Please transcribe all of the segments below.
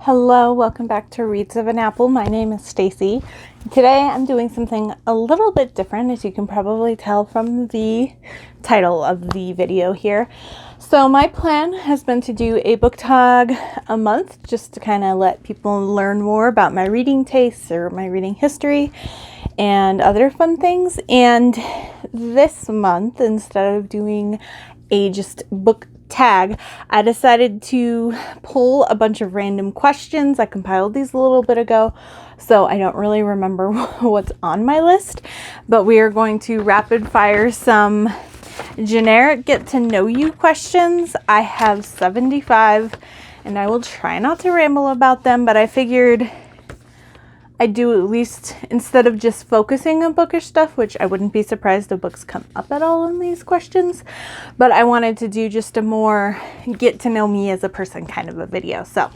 Hello, welcome back to Reads of an Apple. My name is Stacy. Today I'm doing something a little bit different, as you can probably tell from the title of the video here. So my plan has been to do a book tag a month, just to kind of let people learn more about my reading tastes or my reading history and other fun things. And this month, instead of doing a just book tag, I decided to pull a bunch of random questions. I compiled these a little bit ago, so I don't really remember what's on my list, but we are going to rapid fire some generic get to know you questions. I have 75 and I will try not to ramble about them, but I figured I do at least, instead of just focusing on bookish stuff, which I wouldn't be surprised if books come up at all in these questions, but I wanted to do just a more get to know me as a person kind of a video. So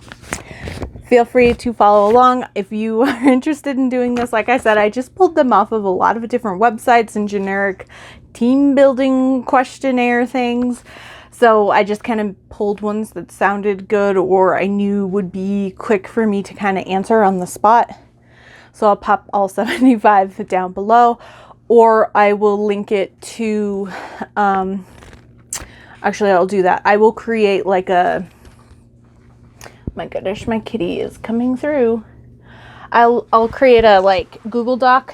feel free to follow along if you are interested in doing this. Like I said, I just pulled them off of a lot of different websites and generic team building questionnaire things. So I just kind of pulled ones that sounded good or I knew would be quick for me to kind of answer on the spot. So I'll pop all 75 down below, or I will link it to, actually I'll do that. I will create like a, my goodness, my kitty is coming through. I'll create a like Google Doc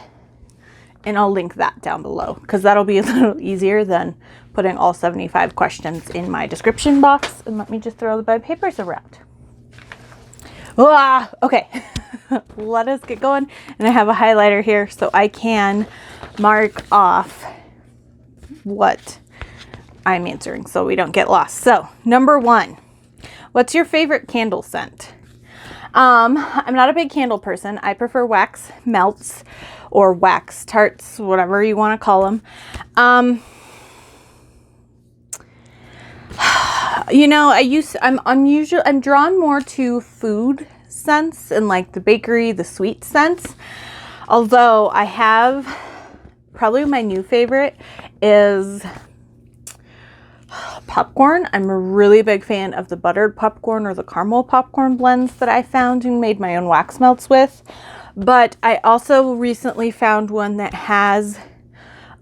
and I'll link that down below because that'll be a little easier than putting all 75 questions in my description box. And let me just throw the papers around. Okay. Let us get going. And I have a highlighter here so I can mark off what I'm answering so we don't get lost. So number 1, what's your favorite candle scent? I'm not a big candle person. I prefer wax melts or wax tarts, whatever you want to call them. You know, I'm drawn more to food scents and like the bakery, the sweet scents. Although I have probably my new favorite is popcorn. I'm a really big fan of the buttered popcorn or the caramel popcorn blends that I found and made my own wax melts with. But I also recently found one that has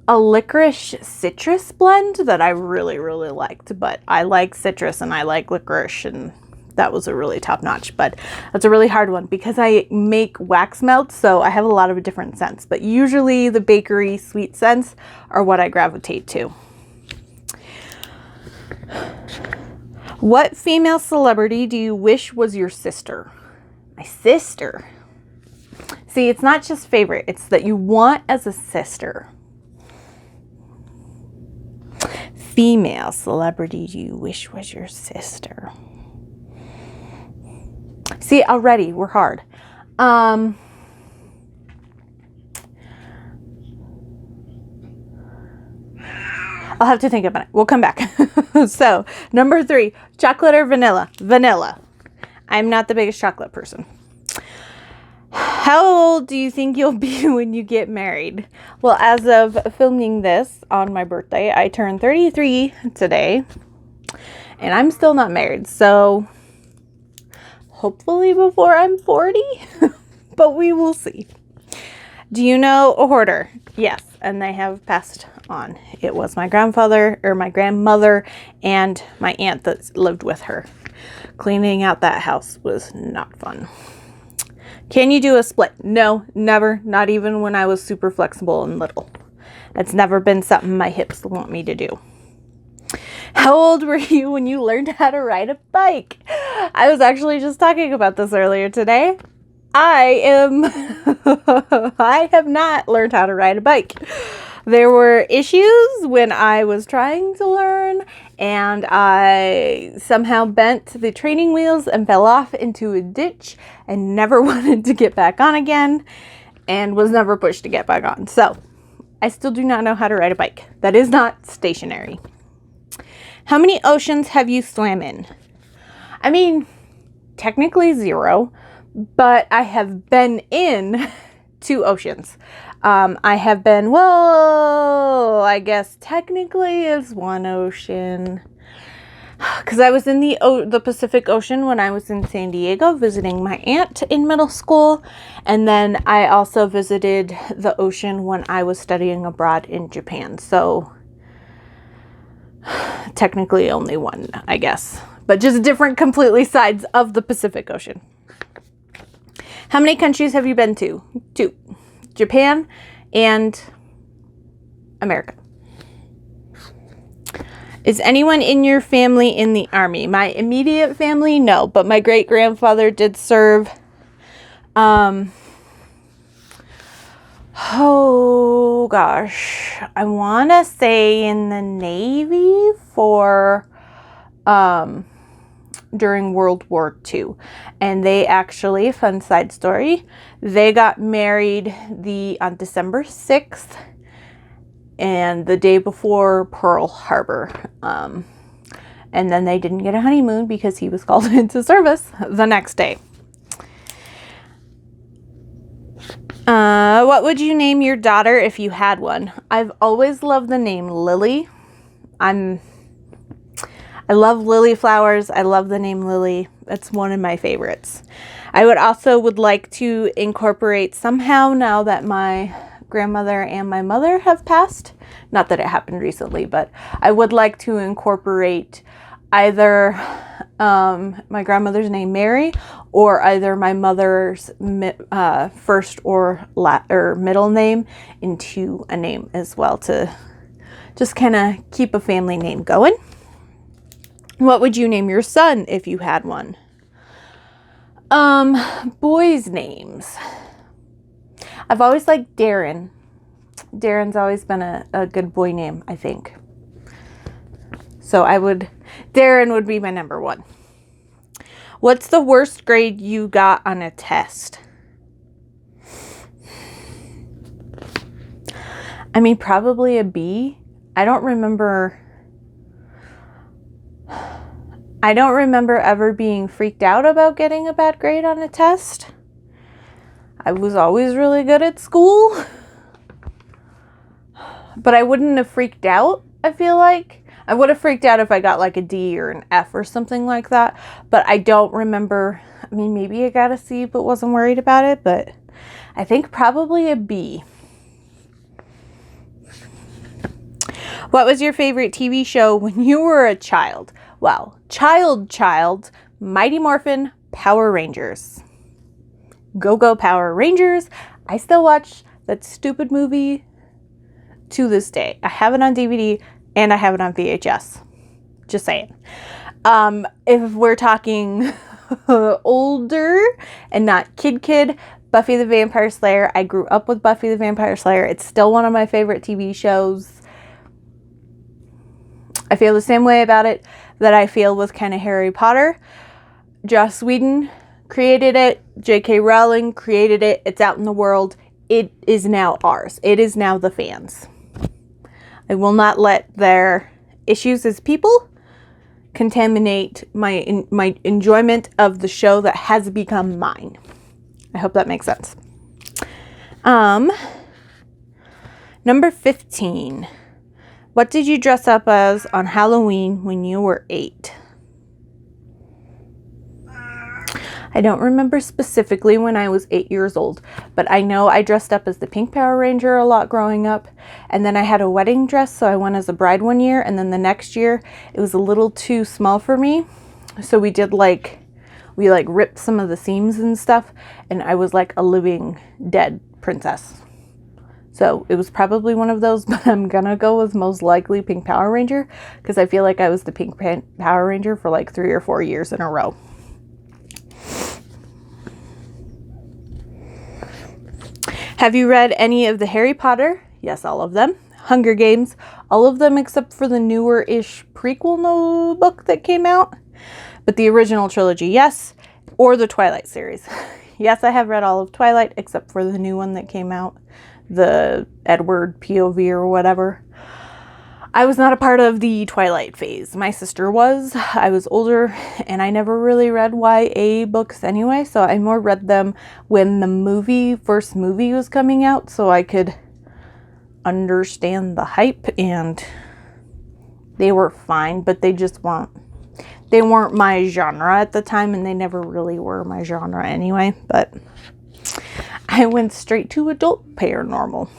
a licorice citrus blend that I really, really liked. But I like citrus and I like licorice, and that was a really top notch. But that's a really hard one because I make wax melts, so I have a lot of different scents. But usually the bakery sweet scents are what I gravitate to. What female celebrity do you wish was your sister? My sister. See, it's not just favorite, it's that you want as a sister. Female celebrity do you wish was your sister? See, already we're hard. I'll have to think about it. We'll come back. So, number 3, chocolate or vanilla? Vanilla. I'm not the biggest chocolate person. How old do you think you'll be when you get married? Well, as of filming this on my birthday, I turned 33 today, and I'm still not married. So, hopefully before I'm 40, but we will see. Do you know a hoarder? Yes, and they have passed on. It was my grandfather or my grandmother and my aunt that lived with her. Cleaning out that house was not fun. Can you do a split? No, never. Not even when I was super flexible and little. That's never been something my hips want me to do. How old were you when you learned how to ride a bike? I was actually just talking about this earlier today. I have not learned how to ride a bike. There were issues when I was trying to learn, and I somehow bent the training wheels and fell off into a ditch and never wanted to get back on again and was never pushed to get back on. So I still do not know how to ride a bike. That is not stationary. How many oceans have you swam in? I mean, technically 0, but I have been in 2 oceans. I have been, well, I guess technically it's 1 ocean. because I was in the Pacific Ocean when I was in San Diego visiting my aunt in middle school. And then I also visited the ocean when I was studying abroad in Japan. So technically only one, I guess, but just different completely sides of the Pacific Ocean. How many countries have you been to? 2. Japan and America. Is anyone in your family in the Army? My immediate family, no, but my great-grandfather did serve, oh gosh, I want to say in the Navy for, during World War II. And they actually, fun side story, they got married on December 6th and the day before Pearl Harbor. And then they didn't get a honeymoon because he was called into service the next day. What would you name your daughter if you had one? I've always loved the name Lily. I love lily flowers. I love the name Lily. It's one of my favorites. I would like to incorporate somehow, now that my grandmother and my mother have passed, not that it happened recently, but I would like to incorporate either my grandmother's name Mary, or either my mother's first or middle name into a name as well, to just kind of keep a family name going. What would you name your son if you had one? Boys' names. I've always liked Darren. Darren's always been a good boy name, I think. So Darren would be my number 1. What's the worst grade you got on a test? I mean, probably a B. I don't remember ever being freaked out about getting a bad grade on a test. I was always really good at school. But I wouldn't have freaked out, I feel like. I would have freaked out if I got like a D or an F or something like that. But I don't remember. I mean, maybe I got a C but wasn't worried about it. But I think probably a B. What was your favorite TV show when you were a child? Well, child, Mighty Morphin, Power Rangers. Go Power Rangers. I still watch that stupid movie to this day. I have it on DVD and I have it on VHS. Just saying. If we're talking older and not kid, Buffy the Vampire Slayer. I grew up with Buffy the Vampire Slayer. It's still one of my favorite TV shows. I feel the same way about it that I feel with kind of Harry Potter. Joss Whedon created it. J.K. Rowling created it. It's out in the world. It is now ours. It is now the fans. I will not let their issues as people contaminate my enjoyment of the show that has become mine. I hope that makes sense. Number 15. What did you dress up as on Halloween when you were 8? I don't remember specifically when I was 8 years old, but I know I dressed up as the Pink Power Ranger a lot growing up. And then I had a wedding dress, so I went as a bride one year. And then the next year, it was a little too small for me. So we ripped some of the seams and stuff. And I was like a living dead princess. So it was probably one of those, but I'm gonna go with most likely Pink Power Ranger because I feel like I was the Pink Power Ranger for like 3 or 4 years in a row. Have you read any of the Harry Potter? Yes, all of them. Hunger Games, all of them except for the newer-ish prequel book that came out. But the original trilogy, yes. Or the Twilight series. Yes, I have read all of Twilight except for the new one that came out. The Edward POV or whatever. I was not a part of the Twilight phase. My sister was. I was older and I never really read YA books anyway, so I more read them when the first movie was coming out so I could understand the hype, and they were fine, but they just weren't They weren't my genre at the time, and they never really were my genre anyway, but I went straight to adult paranormal.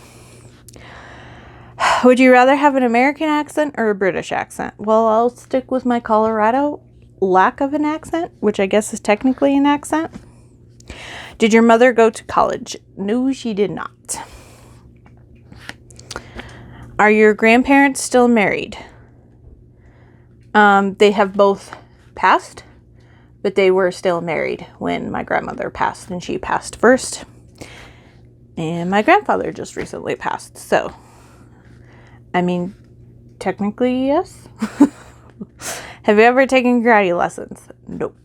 Would you rather have an American accent or a British accent? Well, I'll stick with my Colorado lack of an accent, which I guess is technically an accent. Did your mother go to college? No, she did not. Are your grandparents still married? They have both passed, but they were still married when my grandmother passed, and she passed first. And my grandfather just recently passed, so, I mean, technically, yes. Have you ever taken karate lessons? Nope.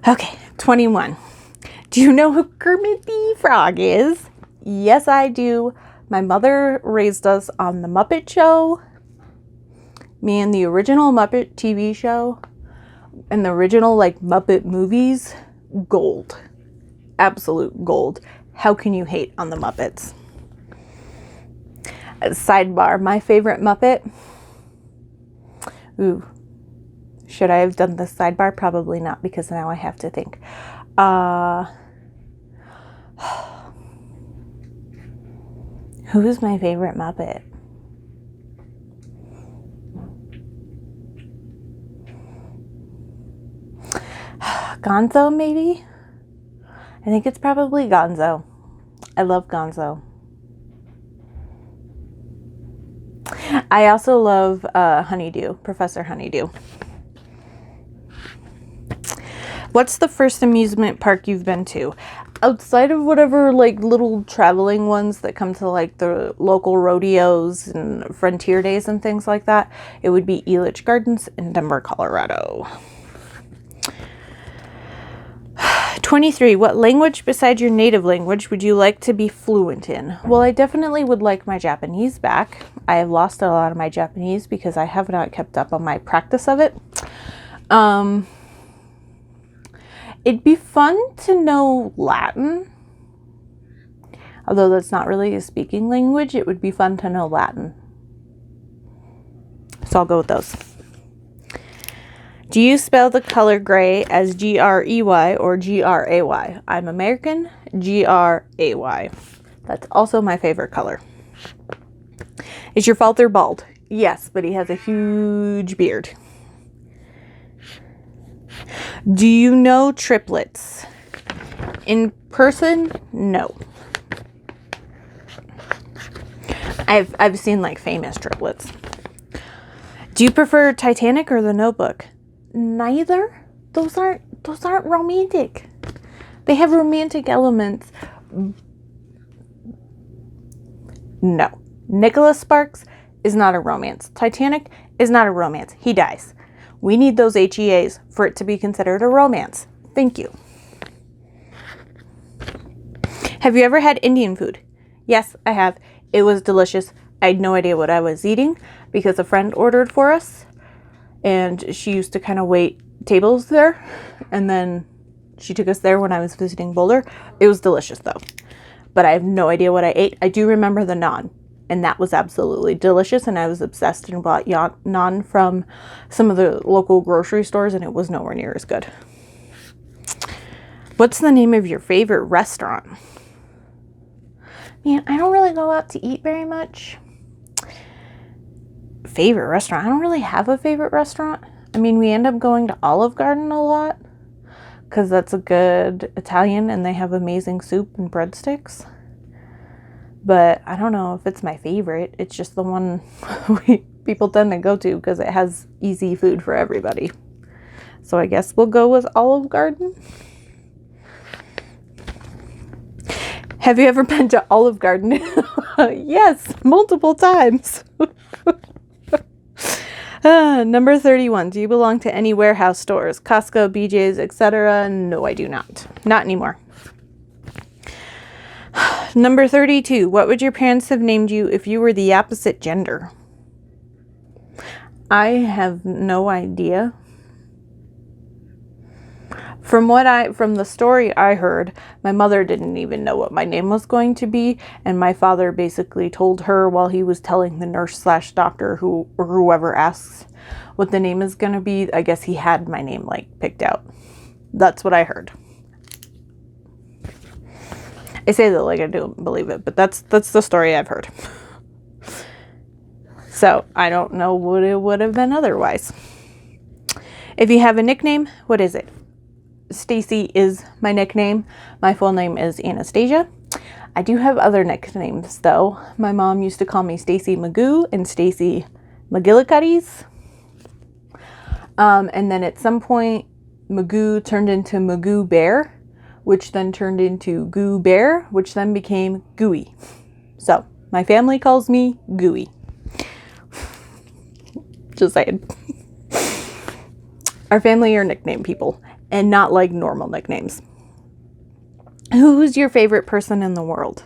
Okay, 21. Do you know who Kermit the Frog is? Yes, I do. My mother raised us on the Muppet Show. Me and the original Muppet TV show and the original like Muppet movies, gold. Absolute gold. How can you hate on the Muppets? Sidebar, my favorite Muppet. Ooh. Should I have done this sidebar? Probably not, because now I have to think. Who is my favorite Muppet? Gonzo, maybe? I think it's probably Gonzo. I love Gonzo. I also love Honeydew, Professor Honeydew. What's the first amusement park you've been to? Outside of whatever like little traveling ones that come to like the local rodeos and frontier days and things like that, it would be Elitch Gardens in Denver, Colorado. 23. What language besides your native language would you like to be fluent in? Well, I definitely would like my Japanese back. I have lost a lot of my Japanese because I have not kept up on my practice of it. It'd be fun to know Latin. Although that's not really a speaking language, it would be fun to know Latin. So I'll go with those. Do you spell the color gray as G-R-E-Y or G-R-A-Y? I'm American, G-R-A-Y. That's also my favorite color. Is your father bald? Yes, but he has a huge beard. Do you know triplets? In person, no. I've seen like famous triplets. Do you prefer Titanic or The Notebook? Neither. Those aren't romantic. They have romantic elements. No. Nicholas Sparks is not a romance. Titanic is not a romance. He dies. We need those HEAs for it to be considered a romance. Thank you. Have you ever had Indian food? Yes, I have. It was delicious. I had no idea what I was eating because a friend ordered for us. And she used to kind of wait tables there. And then she took us there when I was visiting Boulder. It was delicious though. But I have no idea what I ate. I do remember the naan. And that was absolutely delicious. And I was obsessed and bought naan from some of the local grocery stores. And it was nowhere near as good. What's the name of your favorite restaurant? Man, I don't really go out to eat very much. Favorite restaurant? I don't really have a favorite restaurant. I mean, we end up going to Olive Garden a lot because that's a good Italian and they have amazing soup and breadsticks. But I don't know if it's my favorite. It's just the one people tend to go to because it has easy food for everybody. So I guess we'll go with Olive Garden. Have you ever been to Olive Garden? Yes, multiple times. Number 31. Do you belong to any warehouse stores? Costco, BJ's, etc.? No, I do not. Not anymore. Number 32. What would your parents have named you if you were the opposite gender? I have no idea. From the story I heard, my mother didn't even know what my name was going to be, and my father basically told her while he was telling the nurse slash doctor or whoever asks what the name is going to be. I guess he had my name like picked out. That's what I heard. I say that like I don't believe it, but that's the story I've heard. So I don't know what it would have been otherwise. If you have a nickname, what is it? Stacy is my nickname. My full name is Anastasia. I do have other nicknames though. My mom used to call me Stacy Magoo and Stacy McGillicuddies. And then at some point, Magoo turned into Magoo Bear, which then turned into Goo Bear, which then became Gooey. So my family calls me Gooey. Just saying. Our family are nickname people. And not like normal nicknames. Who's your favorite person in the world?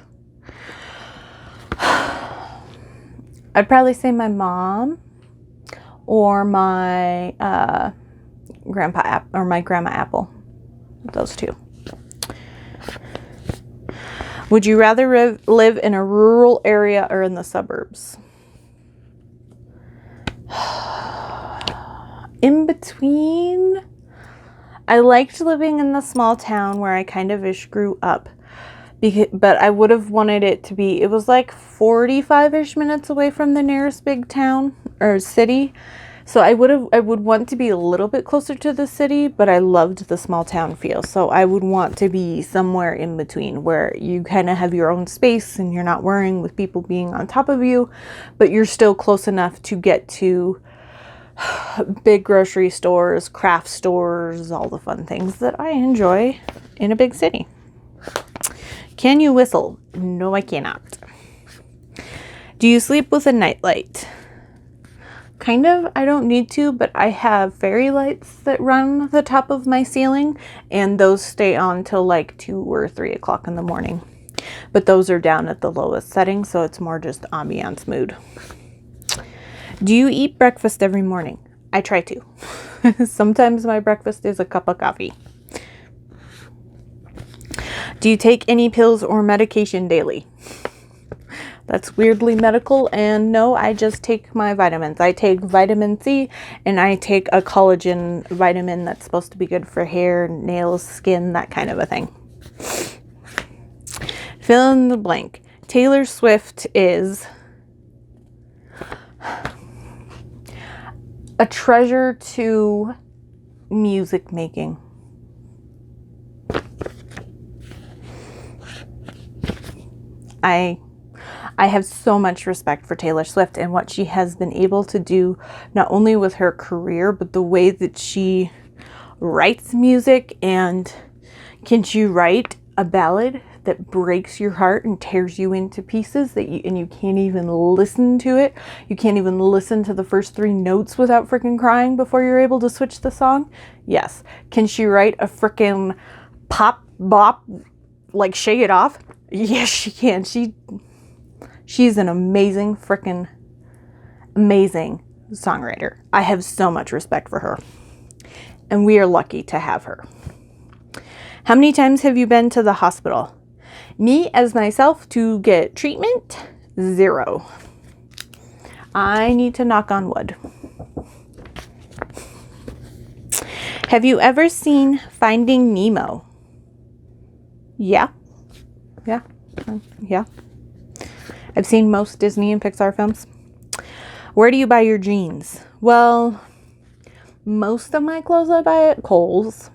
I'd probably say my mom or my grandpa or my grandma Apple. Those two. Would you rather live in a rural area or in the suburbs? In between. I liked living in the small town where I kind of ish grew up, but I would have wanted it to be, it was like 45-ish minutes away from the nearest big town or city. So I would want to be a little bit closer to the city, but I loved the small town feel. So I would want to be somewhere in between where you kind of have your own space and you're not worrying with people being on top of you, but you're still close enough to get to big grocery stores, craft stores, all the fun things that I enjoy in a big city. Can you whistle? No, I cannot. Do you sleep with a nightlight? Kind of. I don't need to, but I have fairy lights that run the top of my ceiling, and those stay on till like 2 or 3 o'clock in the morning. But those are down at the lowest setting, so it's more just ambiance mood. Do you eat breakfast every morning? I try to. Sometimes my breakfast is a cup of coffee. Do you take any pills or medication daily? That's weirdly medical, and no, I just take my vitamins. I take vitamin C, and I take a collagen vitamin that's supposed to be good for hair, nails, skin, that kind of a thing. Fill in the blank. Taylor Swift is a treasure to music making. I have so much respect for Taylor Swift and what she has been able to do, not only with her career, but the way that she writes music. And can she write a ballad that breaks your heart and tears you into pieces and you can't even listen to it? You can't even listen to the first 3 notes without freaking crying before you're able to switch the song? Yes. Can she write a freaking pop bop like Shake It Off? Yes, she can. She's an amazing songwriter. I have so much respect for her. And we are lucky to have her. How many times have you been to the hospital? Me, as myself, to get treatment? 0. I need to knock on wood. Have you ever seen Finding Nemo? Yeah. I've seen most Disney and Pixar films. Where do you buy your jeans? Well, most of my clothes I buy at Kohl's.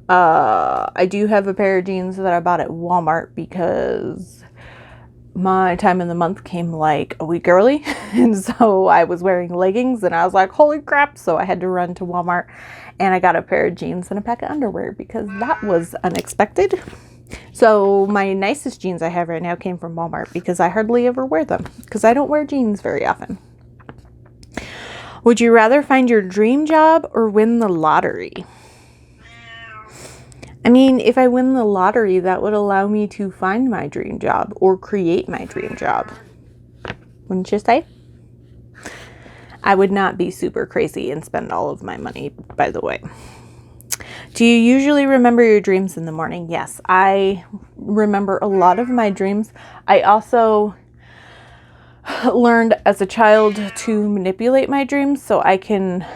I do have a pair of jeans that I bought at Walmart because my time in the month came like a week early. And so I was wearing leggings and I was like, holy crap. So I had to run to Walmart and I got a pair of jeans and a pack of underwear because that was unexpected. So my nicest jeans I have right now came from Walmart because I hardly ever wear them because I don't wear jeans very often. Would you rather find your dream job or win the lottery? I mean, if I win the lottery, that would allow me to find my dream job or create my dream job. Wouldn't you say? I would not be super crazy and spend all of my money, by the way. Do you usually remember your dreams in the morning? Yes, I remember a lot of my dreams. I also learned as a child to manipulate my dreams so I can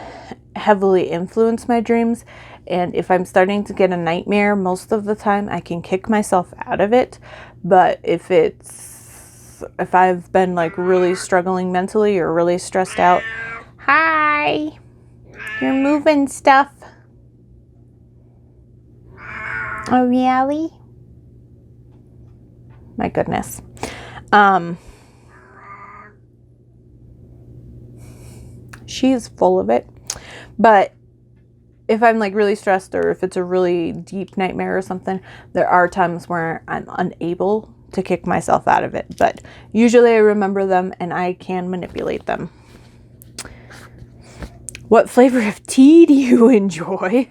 heavily influence my dreams. And if I'm starting to get a nightmare, most of the time I can kick myself out of it. But if I've been like really struggling mentally or really stressed out, hi, you're moving stuff. Oh, really? My goodness. She's full of it. But if I'm like really stressed or if it's a really deep nightmare or something, there are times where I'm unable to kick myself out of it. But usually I remember them and I can manipulate them. What flavor of tea do you enjoy?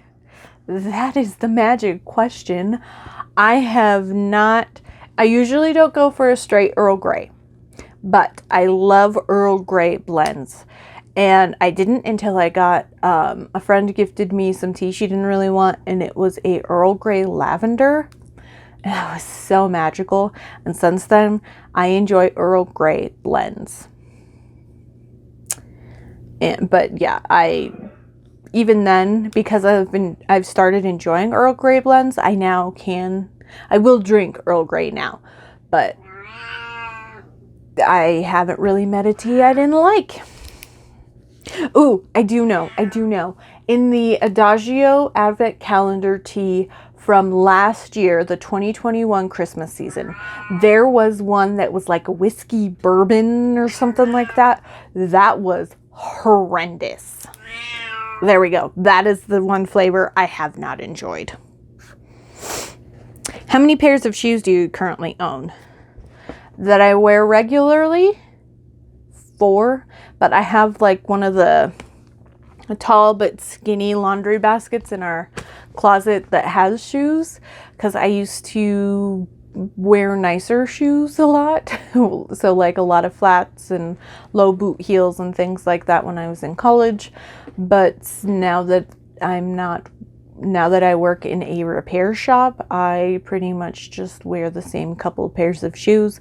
That is the magic question. I usually don't go for a straight Earl Grey, but I love Earl Grey blends. And I didn't until I got, a friend gifted me some tea she didn't really want, and it was a Earl Grey lavender. And it was so magical. And since then, I enjoy Earl Grey blends. But yeah, even then, because I've started enjoying Earl Grey blends, I will drink Earl Grey now, but I haven't really met a tea I didn't like. Ooh, I do know. In the Adagio Advent Calendar tea from last year, the 2021 Christmas season, there was one that was like a whiskey bourbon or something like that. That was horrendous. There we go. That is the one flavor I have not enjoyed. How many pairs of shoes do you currently own? That I wear regularly? 4. But I have like one of the tall but skinny laundry baskets in our closet that has shoes, because I used to wear nicer shoes a lot. So like a lot of flats and low boot heels and things like that when I was in college. But now that I work in a repair shop, I pretty much just wear the same couple pairs of shoes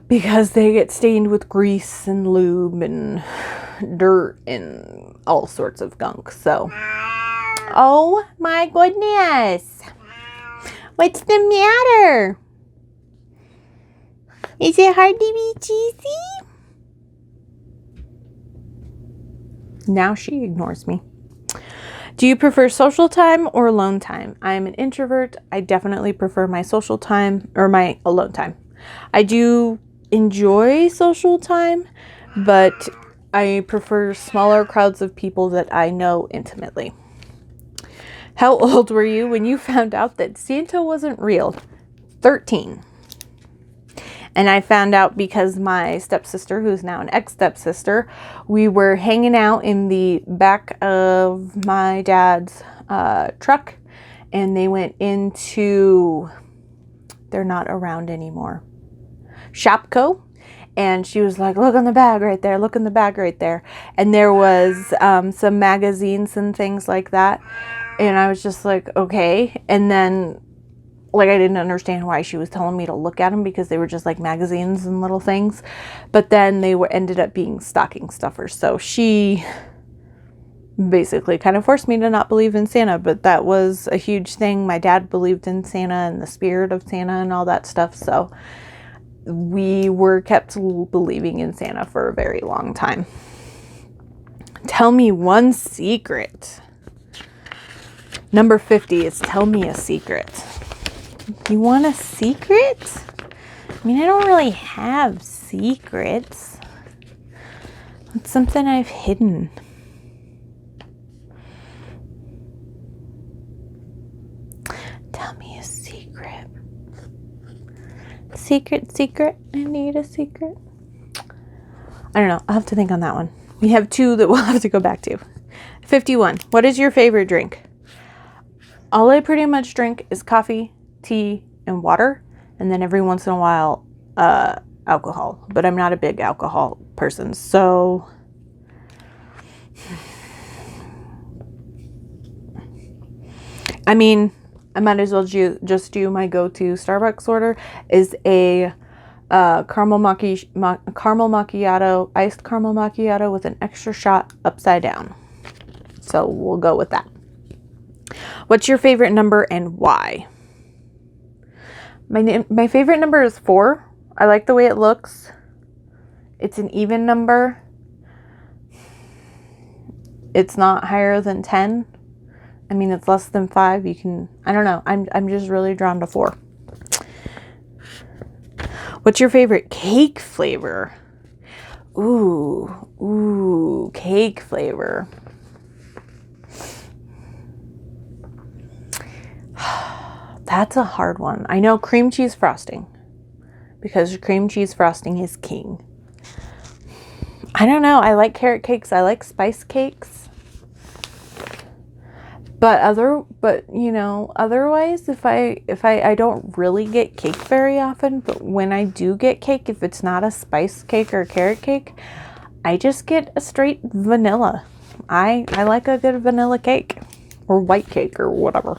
because they get stained with grease and lube and dirt and all sorts of gunk. So, oh my goodness. What's the matter? Is it hard to be cheesy? Now she ignores me. Do you prefer social time or alone time? I'm an introvert. I definitely prefer my social time or my alone time. I do enjoy social time, but I prefer smaller crowds of people that I know intimately. How old were you when you found out that Santa wasn't real? 13. And I found out because my stepsister, who's now an ex-stepsister, we were hanging out in the back of my dad's truck, and they went into, they're not around anymore, Shopko. And she was like, look in the bag right there, look in the bag right there. And there was some magazines and things like that. And I was just like, okay. And then like I didn't understand why she was telling me to look at them, because they were just like magazines and little things. But then they ended up being stocking stuffers. So she basically kind of forced me to not believe in Santa. But that was a huge thing. My dad believed in Santa and the spirit of Santa and all that stuff. So we were kept believing in Santa for a very long time. Tell me one secret. Number 50 is tell me a secret. You want a secret? I mean, I don't really have secrets. It's something I've hidden. Tell me a secret. Secret. I need a secret. I don't know. I'll have to think on that one. We have 2 that we'll have to go back to. 51. What is your favorite drink? All I pretty much drink is coffee, tea, and water, and then every once in a while alcohol, but I'm not a big alcohol person. So I mean, I might as well just do my go-to Starbucks order is a caramel macchiato, iced caramel macchiato with an extra shot upside down. So we'll go with that. What's your favorite number and why? My favorite number is 4. I like the way it looks. It's an even number. It's not higher than 10. I mean, it's less than 5. You can, I don't know. I'm just really drawn to 4. What's your favorite cake flavor? Ooh, cake flavor. That's a hard one. I know cream cheese frosting, because cream cheese frosting is king. I don't know. I like carrot cakes. I like spice cakes. But you know, otherwise, if I don't really get cake very often, but when I do get cake, if it's not a spice cake or a carrot cake, I just get a straight vanilla. I like a good vanilla cake or white cake or whatever.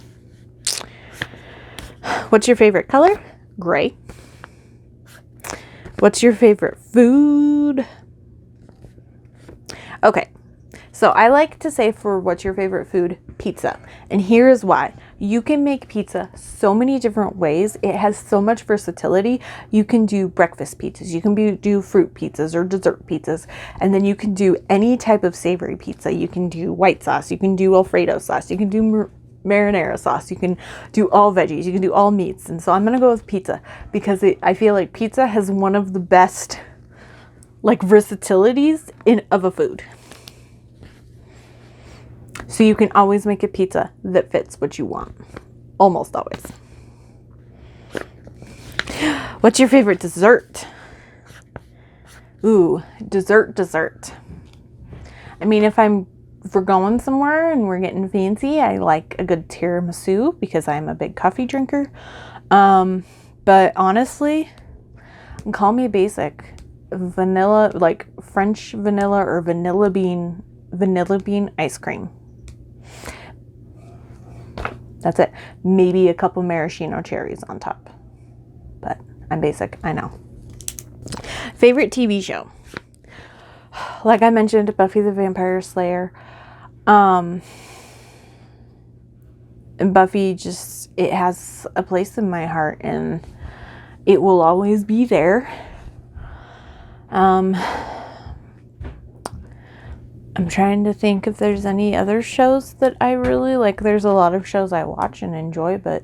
What's your favorite color? Gray. What's your favorite food? Okay, so I like to say for what's your favorite food, pizza. And here is why. You can make pizza so many different ways. It has so much versatility. You can do breakfast pizzas. You can do fruit pizzas or dessert pizzas. And then you can do any type of savory pizza. You can do white sauce. You can do Alfredo sauce. You can do marinara sauce. You can do all veggies. You can do all meats. And so I'm going to go with pizza because I feel like pizza has one of the best like versatilities of a food. So you can always make a pizza that fits what you want. Almost always. What's your favorite dessert? Ooh, dessert. I mean, if we're going somewhere and we're getting fancy, I like a good tiramisu because I'm a big coffee drinker. But honestly, call me basic. Vanilla, like French vanilla or vanilla bean ice cream. That's it. Maybe a couple maraschino cherries on top. But I'm basic, I know. Favorite TV show? Like I mentioned, Buffy the Vampire Slayer. And Buffy just, it has a place in my heart and it will always be there. I'm trying to think if there's any other shows that I really like. There's a lot of shows I watch and enjoy, but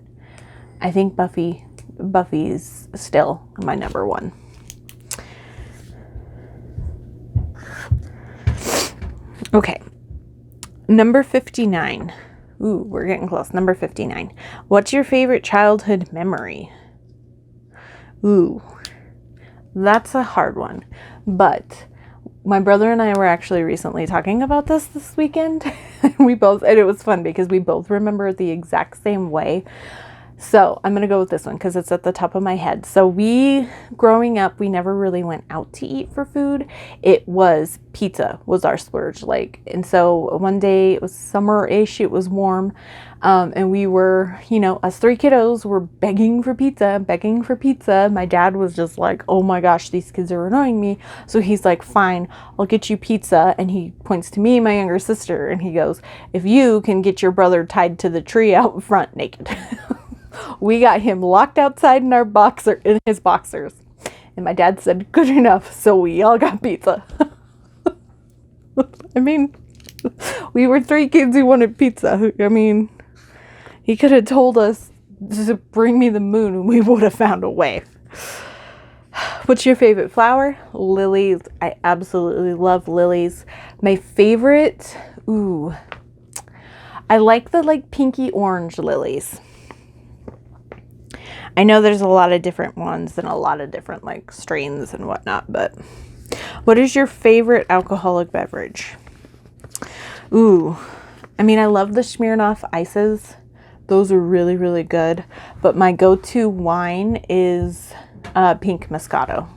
I think Buffy's still my number one. Okay. Number 59. Ooh, we're getting close. Number 59. What's your favorite childhood memory? Ooh, that's a hard one. But my brother and I were actually recently talking about this weekend. And it was fun because we both remember it the exact same way. So I'm going to go with this one because it's at the top of my head. So growing up, we never really went out to eat for food. It was pizza was our splurge. And so one day it was summer-ish, it was warm. And we were, us 3 kiddos were begging for pizza. My dad was just like, oh my gosh, these kids are annoying me. So he's like, fine, I'll get you pizza. And he points to me, my younger sister, and he goes, if you can get your brother tied to the tree out front naked. We got him locked outside in his boxers. And my dad said, good enough. So we all got pizza. I mean, we were 3 kids who wanted pizza. I mean, he could have told us to bring me the moon and we would have found a way. What's your favorite flower? Lilies. I absolutely love lilies. My favorite, I like the pinky orange lilies. I know there's a lot of different ones and a lot of different strains and whatnot, but what is your favorite alcoholic beverage? Ooh, I mean, I love the Smirnoff ices. Those are really, really good. But my go-to wine is pink Moscato.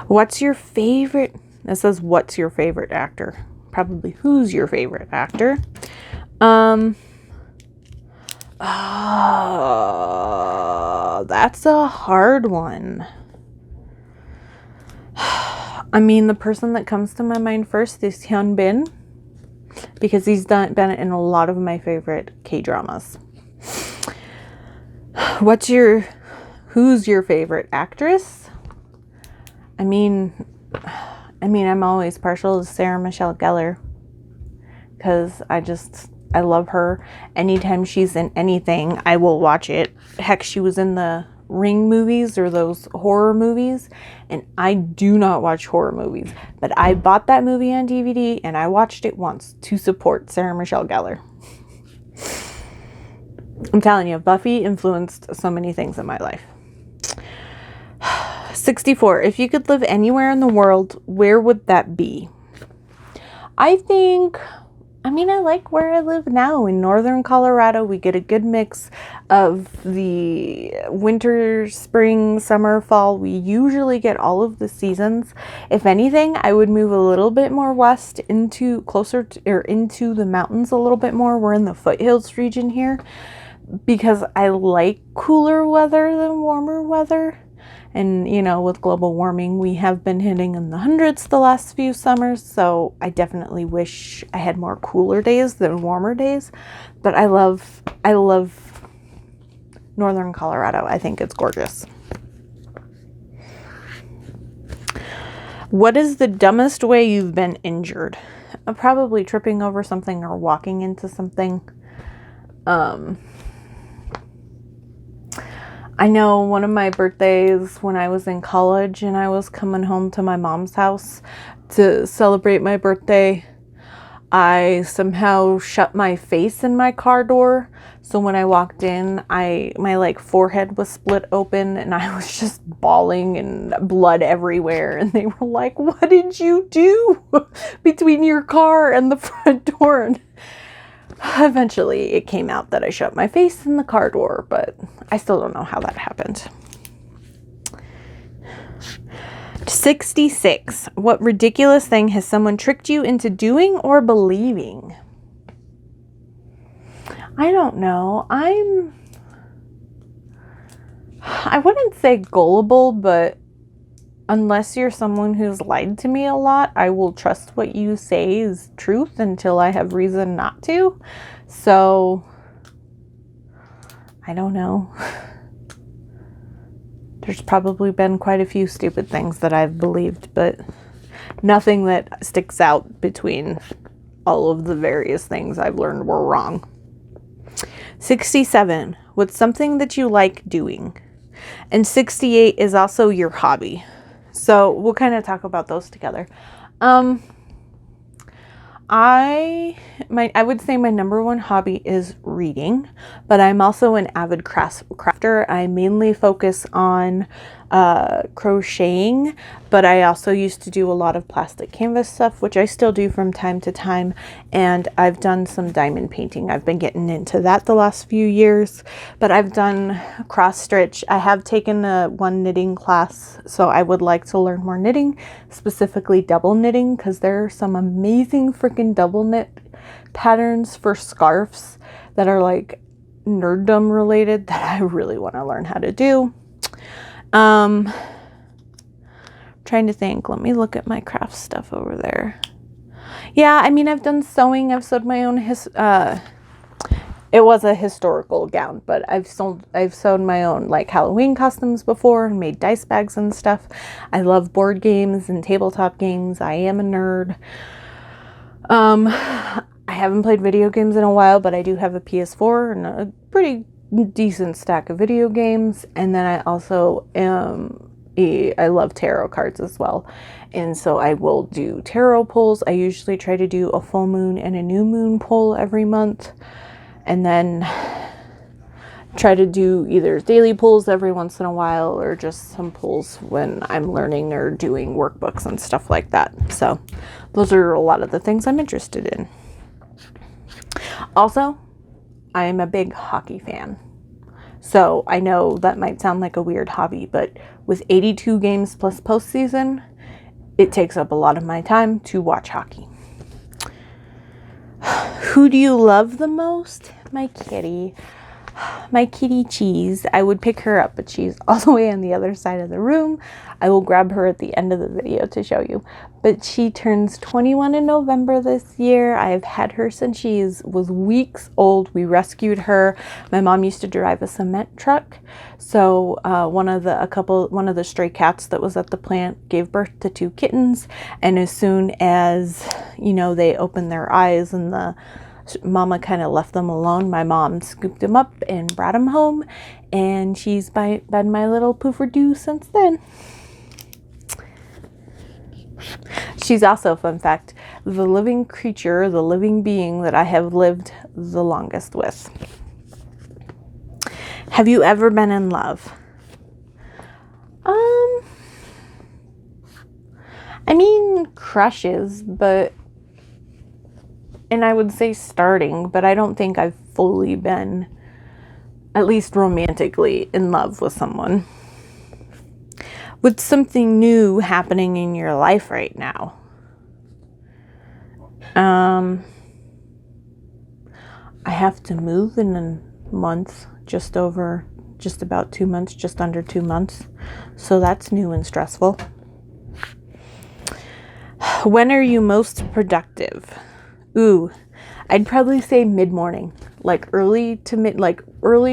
What's your favorite? It says, what's your favorite actor? probably who's your favorite actor. That's a hard one. I mean, the person that comes to my mind first is Hyun Bin, because he's been in a lot of my favorite K-dramas. Who's your favorite actress? I mean, I'm always partial to Sarah Michelle Gellar, because I love her. Anytime she's in anything, I will watch it. Heck, she was in the Ring movies, or those horror movies, and I do not watch horror movies, but I bought that movie on DVD and I watched it once to support Sarah Michelle Gellar. I'm telling you, Buffy influenced so many things in my life. 64. If you could live anywhere in the world, where would that be? I like where I live now in northern Colorado. We get a good mix of the winter, spring, summer, fall. We usually get all of the seasons. If anything, I would move a little bit more west into the mountains a little bit more. We're in the foothills region here because I like cooler weather than warmer weather. And, with global warming, we have been hitting in the hundreds the last few summers. So I definitely wish I had more cooler days than warmer days. But I love northern Colorado. I think it's gorgeous. What is the dumbest way you've been injured? Probably tripping over something or walking into something. I know one of my birthdays when I was in college and I was coming home to my mom's house to celebrate my birthday, I somehow shut my face in my car door. So when I walked in, my forehead was split open and I was just bawling and blood everywhere. And they were like, "What did you do between your car and the front door?" And eventually it came out that I shut my face in the car door, but I still don't know how that happened. 66. What ridiculous thing has someone tricked you into doing or believing? I don't know. I wouldn't say gullible, but unless you're someone who's lied to me a lot, I will trust what you say is truth until I have reason not to. So, I don't know. There's probably been quite a few stupid things that I've believed, but nothing that sticks out between all of the various things I've learned were wrong. 67. What's something that you like doing? And 68 is also your hobby. So we'll kind of talk about those together. I would say my number one hobby is reading, but I'm also an avid crafter. I mainly focus on crocheting, but I also used to do a lot of plastic canvas stuff, which I still do from time to time, and I've done some diamond painting. I've been getting into that the last few years, but I've done cross stitch. I have taken one knitting class, so I would like to learn more knitting, specifically double knitting, because there are some amazing freaking double knit patterns for scarves that are like nerddom related that I really want to learn how to do. Trying to think. Let me look at my craft stuff over there. Yeah, I've done sewing. I've sewed my own it was a historical gown, but I've sewed my own like Halloween costumes before and made dice bags and stuff. I love board games and tabletop games. I am a nerd. I haven't played video games in a while, but I do have a PS4 and a pretty decent stack of video games. And then I also I love tarot cards as well, and so I will do tarot pulls. I usually try to do a full moon and a new moon pull every month, and then try to do either daily pulls every once in a while or just some pulls when I'm learning or doing workbooks and stuff like that. So those are a lot of the things I'm interested in. Also, I am a big hockey fan. So I know that might sound like a weird hobby, but with 82 games plus postseason, it takes up a lot of my time to watch hockey. Who do you love the most? My kitty. My kitty Cheese. I would pick her up, but she's all the way on the other side of the room. I will grab her at the end of the video to show you. But she turns 21 in November this year. I've had her since she was weeks old. We rescued her. My mom used to drive a cement truck. So one of the stray cats that was at the plant gave birth to 2 kittens. And as soon as, they opened their eyes and the mama kind of left them alone, my mom scooped them up and brought them home, and she's been my little pooferdoo since then. She's also, fun fact, the living creature, the living being that I have lived the longest with. Have you ever been in love? Crushes, and I would say starting, but I don't think I've fully been, at least romantically, in love with someone. What's something new happening in your life right now? I have to move in a month, just about 2 months, just under 2 months. So that's new and stressful. When are you most productive? I'd probably say mid-morning, like early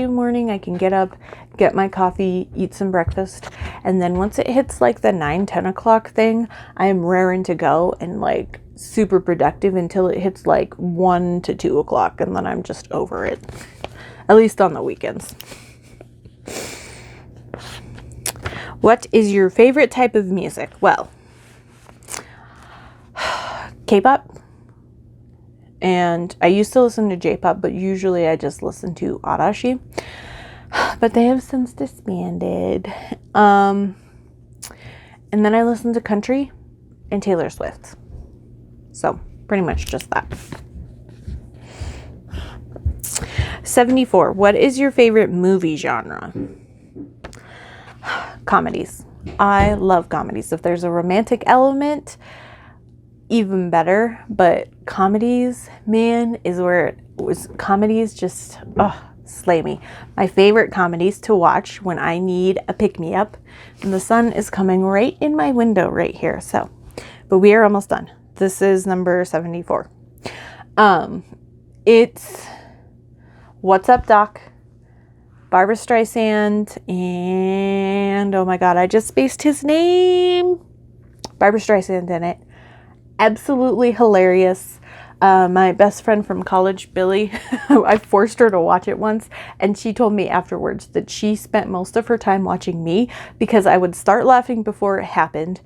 morning. I can get up, get my coffee, eat some breakfast. And then once it hits like the 9-10 o'clock thing, I am raring to go and like super productive until it hits like 1 to 2 o'clock. And then I'm just over it, at least on the weekends. What is your favorite type of music? Well, K-pop. And I used to listen to J-pop, but usually I just listen to Arashi. But they have since disbanded. And then I listen to country and Taylor Swift. So pretty much just that. 74. What is your favorite movie genre? Comedies. I love comedies. If there's a romantic element, even better, but comedies, man, is where it was. Comedies just slay me. My favorite comedies to watch when I need a pick-me-up, and the sun is coming right in my window right here. So, but we are almost done. This is number 74. It's What's Up, Doc, Barbra Streisand, and oh my god, I just spaced his name. Barbra Streisand in it. Absolutely hilarious. My best friend from college, Billy, I forced her to watch it once, and she told me afterwards that she spent most of her time watching me because I would start laughing before it happened,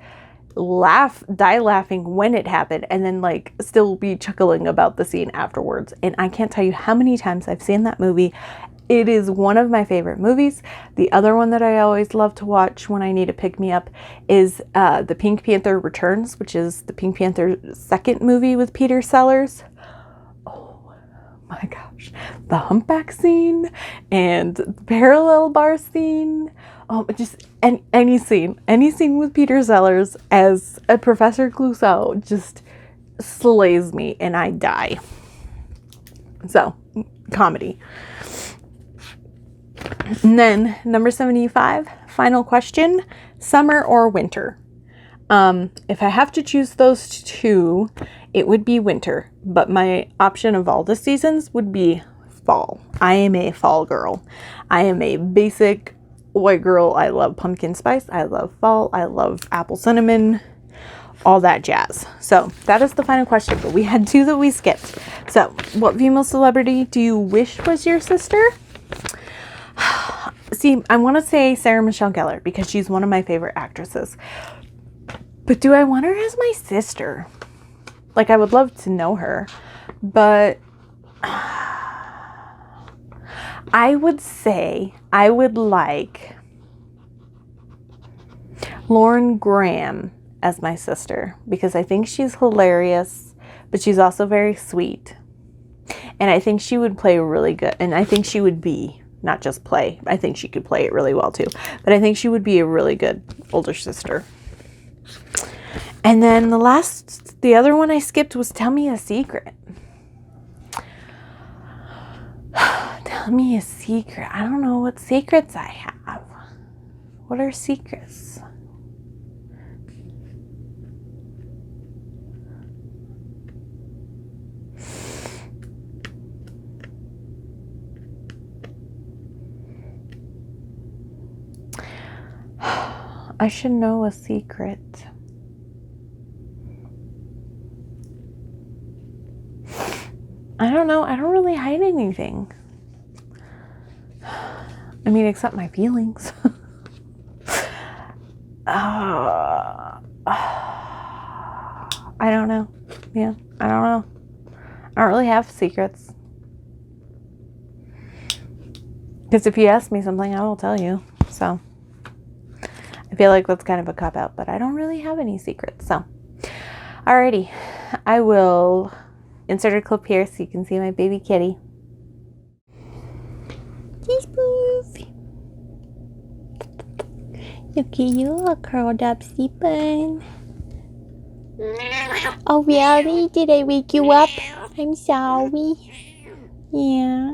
die laughing when it happened, and then like still be chuckling about the scene afterwards. And I can't tell you how many times I've seen that movie. It is one of my favorite movies. The other one that I always love to watch when I need a pick-me-up is The Pink Panther Returns, which is the Pink Panther second movie with Peter Sellers. Oh my gosh. The humpback scene and the parallel bar scene. Oh, just any scene with Peter Sellers as a Professor Clouseau just slays me and I die. So, comedy. And then number 75, final question, summer or winter? If I have to choose those two, it would be winter, but my option of all the seasons would be fall. I am a fall girl. I am a basic white girl. I love pumpkin spice. I love fall. I love apple cinnamon, all that jazz. So that is the final question, but we had 2 that we skipped. So what female celebrity do you wish was your sister? See, I want to say Sarah Michelle Gellar because she's one of my favorite actresses. But do I want her as my sister? Like, I would love to know her. But I would say I would like Lauren Graham as my sister because I think she's hilarious, but she's also very sweet. And I think she would play really good. And I think she would be, not just play, I think she could play it really well too. But I think she would be a really good older sister. And then the other one I skipped was Tell Me a Secret. Tell me a secret. I don't know what secrets I have. What are secrets? I should know a secret. I don't know. I don't really hide anything. I mean, except my feelings. I don't know. Yeah, I don't know. I don't really have secrets. Because if you ask me something, I will tell you. So I feel like that's kind of a cop-out, but I don't really have any secrets. So, alrighty. I will insert a clip here so you can see my baby kitty. Cheese booth. Look at you all curled up sleeping. Oh, really? Did I wake you up? I'm sorry. Yeah.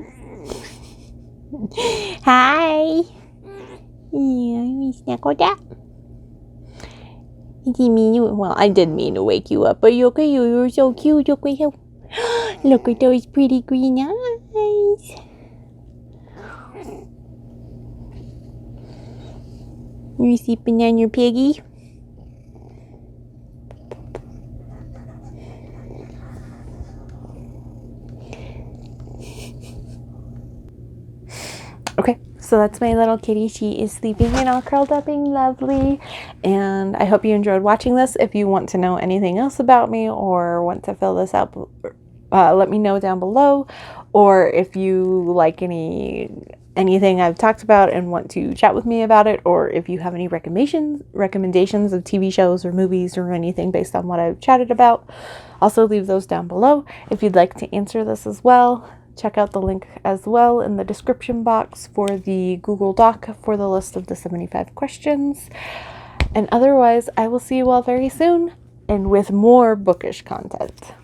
Hi. Yeah, we snuggled up. I didn't mean to, well, I did mean to wake you up, but you okay? You're so cute. Look at you. Look at those pretty green eyes. You sleeping on your piggy? Okay, so that's my little kitty. She is sleeping and all curled up being lovely. And I hope you enjoyed watching this. If you want to know anything else about me or want to fill this out, let me know down below. Or if you like anything I've talked about and want to chat with me about it, or if you have any recommendations of TV shows or movies or anything based on what I've chatted about, also leave those down below. If you'd like to answer this as well, check out the link as well in the description box for the Google Doc for the list of the 75 questions. And otherwise, I will see you all very soon and with more bookish content.